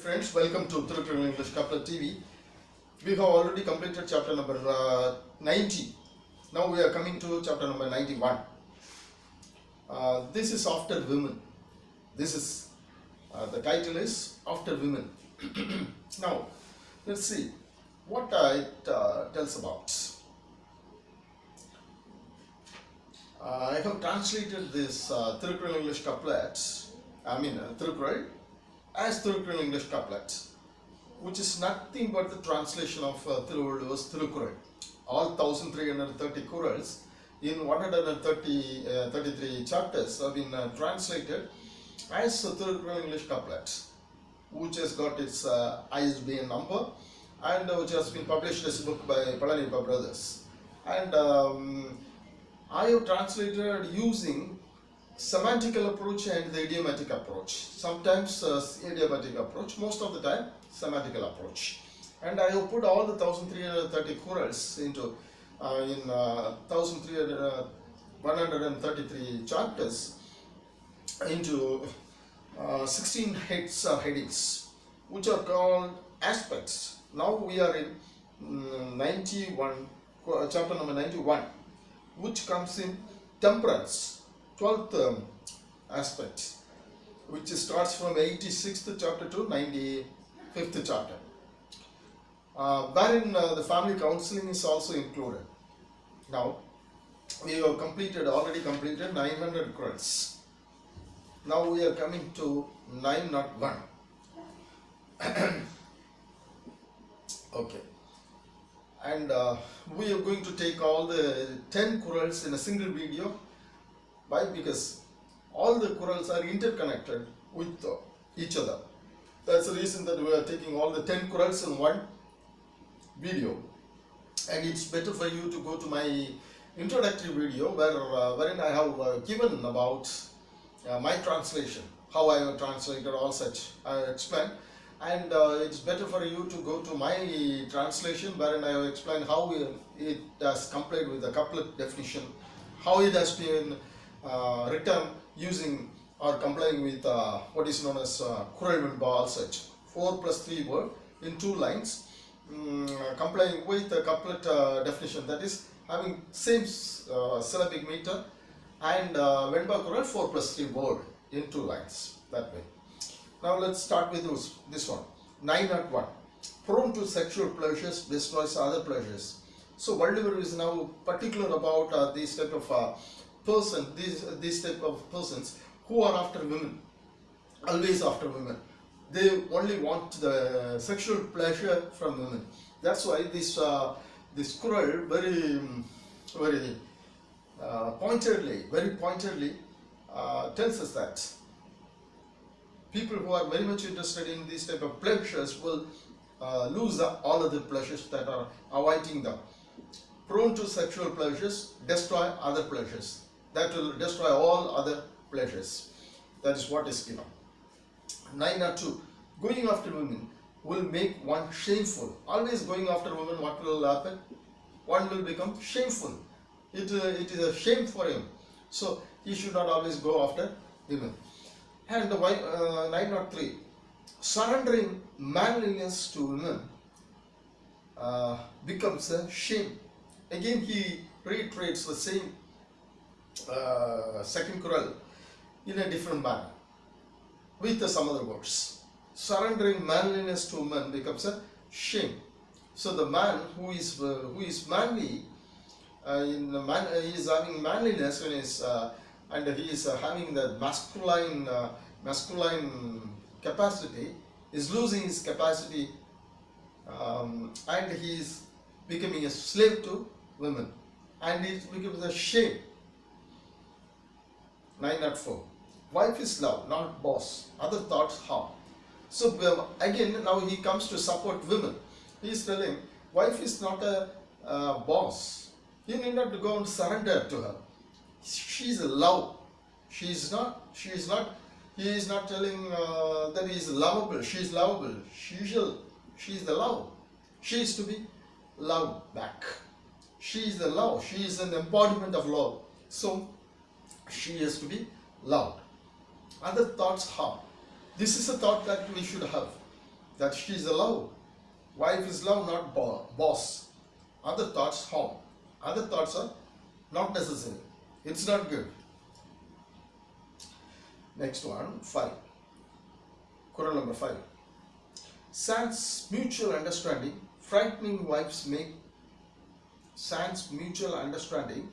friends, welcome to Thirukkural English Chapter TV. We have already completed chapter number 90. Now we are coming to chapter number 91. This is after women. This is the title is after women. Now let's see what it tells about. I have translated this Thirukkural English couplet. Thirukkural as Thirukkural English couplet, which is nothing but the translation of Thirukkural. All 1330 Kurals in 133 chapters have been translated as Thirukkural English couplet, which has got its ISBN number and which has been published as a book by Palanipa brothers. And I have translated using semantical approach and the idiomatic approach. Sometimes idiomatic approach, most of the time semantical approach. And I have put all the 1330 Kurals into 133 chapters into 16 heads or headings, which are called aspects. Now we are in 91, chapter number 91, which comes in temperance. 12th aspect, which starts from 86th chapter to 95th chapter, wherein the family counseling is also included. Now we have already completed 900 Kurals. Now we are coming to 901. Okay, and we are going to take all the 10 Kurals in a single video. Why? Because all the Kurals are interconnected with each other. That's the reason that we are taking all the 10 Kurals in one video. And it's better for you to go to my introductory video wherein I have given about my translation, how I have translated all such, I explained. And it's better for you to go to my translation wherein I have explained how it has complied with the couplet definition, how it has been written using or complying with what is known as Kural Ball such 4+3 word in 2 lines, complying with the couplet definition, that is having same syllabic meter, and Venba Kural 4+3 word in 2 lines, that way. Now let's start with this one. 901. Prone to sexual pleasures destroys other pleasures. So Waldivar is now particular about these type of these type of persons who are after women, always after women. They only want the sexual pleasure from women. That's why this Kural very pointedly tells us that people who are very much interested in these type of pleasures will lose all other pleasures that are awaiting them. Prone to sexual pleasures destroy other pleasures. That will destroy all other pleasures. That is what is given. 902. Going after women will make one shameful. Always going after women, what will happen? One will become shameful. It is a shame for him. So he should not always go after women. And 903. Surrendering manliness to women becomes a shame. Again he reiterates the same second Kural in a different manner with some other words. Surrendering manliness to woman becomes a shame. So the man who is manly, he is having manliness when and he is having that masculine capacity, is losing his capacity, and he is becoming a slave to women, and it becomes a shame. 904. Wife is love, not boss. Other thoughts harm. So again, now he comes to support women. He is telling, wife is not a boss. You need not to go and surrender to her. She is love. He is not telling that he is lovable. She is lovable. She is the love. She is to be loved back. She is the love. She is an embodiment of love. So she is to be loved. Other thoughts harm. This is a thought that we should have. that she is a love. Wife is love, not boss. Other thoughts harm. Other thoughts are not necessary. It's not good. Next one, 5. Quran number 5. Sans mutual understanding, frightening wives make. Sans mutual understanding,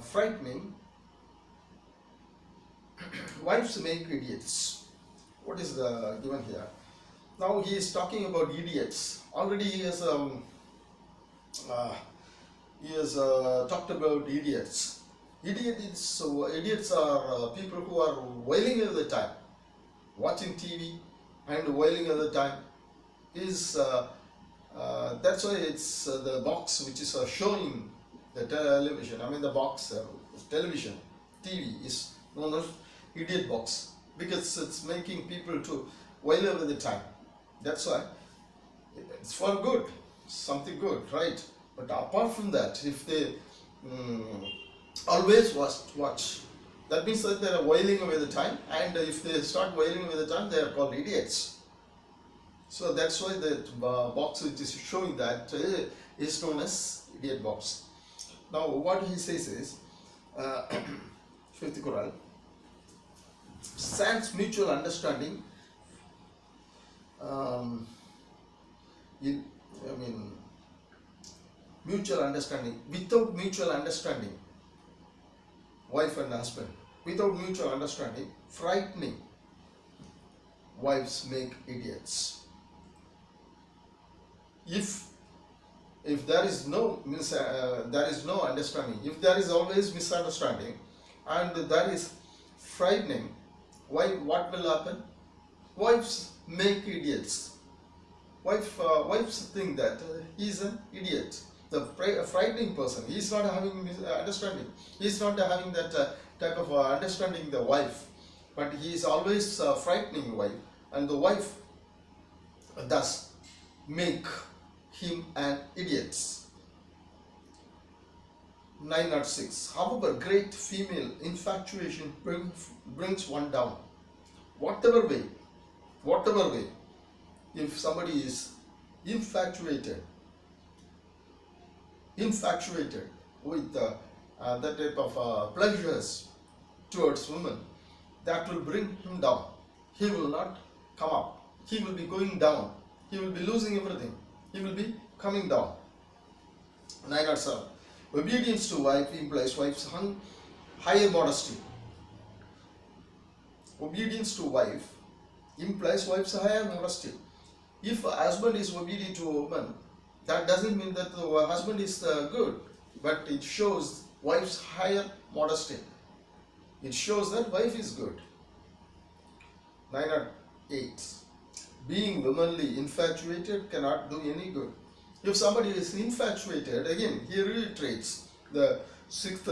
frightening wives make idiots. What is the given here? Now he is talking about idiots. Already he has talked about idiots. Idiots are people who are wailing all the time, watching TV and wailing all the time. That's why it's the box which is showing the television. I mean the box, television, TV is known as idiot box because it's making people to wail over the time. That's why it's for good, something good, right? But apart from that, if they always watch, that means that they are wailing away the time, and if they start wailing away the time, they are called idiots. So that's why the box which is showing that is known as idiot box. Now what he says is, 5th Quran, sans mutual understanding, mutual understanding, without mutual understanding, wife and husband, without mutual understanding, frightening wives make idiots. If there is no understanding, if there is always misunderstanding, and there is frightening, what will happen? Wives make idiots. Wives think that he is an idiot. The frightening person, he is not having understanding. He is not having that type of understanding the wife, but he is always frightening wife, and the wife thus make him an idiot. 906. However, great female infatuation brings one down. Whatever way, if somebody is infatuated with that type of pleasures towards women, that will bring him down. He will not come up. He will be going down. He will be losing everything. He will be coming down. 907. Obedience to wife implies wife's higher modesty. Obedience to wife implies wife's higher modesty. If a husband is obedient to a woman, that doesn't mean that the husband is good, but it shows wife's higher modesty. It shows that wife is good. 908. Being womanly infatuated cannot do any good. If somebody is infatuated, again he reiterates the 6th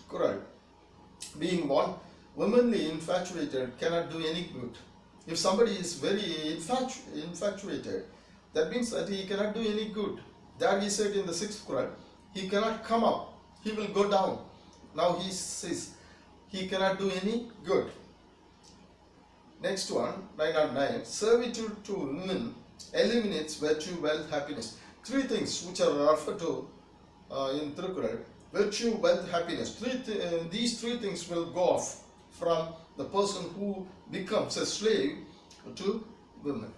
Quran, being womanly infatuated cannot do any good. If somebody is very infatuated, that means that he cannot do any good. There he said in the 6th Quran, he cannot come up, he will go down. Now he says he cannot do any good. Next one, 909. Servitude to women eliminates virtue, wealth, happiness. 3 things which are referred to in Thirukkural: virtue, wealth, happiness. These 3 things will go off from the person who becomes a slave to women.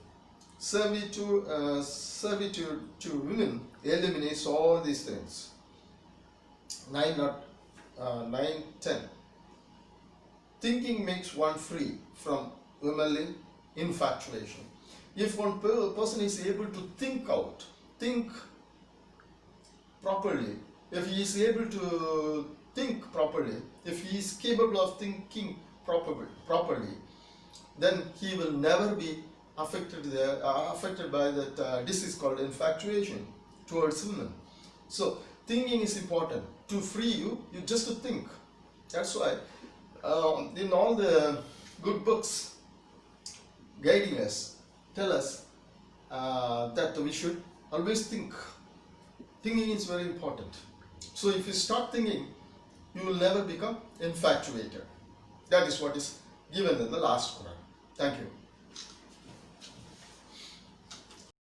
Servitude to women eliminates all these things. 910. Thinking makes one free from womanly infatuation. If one person is able to think properly, if he is able to think properly, if he is capable of thinking properly, then he will never be affected by that disease called infatuation towards women. So thinking is important. To free you just to think. That's why in all the good books guiding us, tell us that we should always think. Thinking is very important. So if you start thinking, you will never become infatuated. That is what is given in the last Quran. Thank you.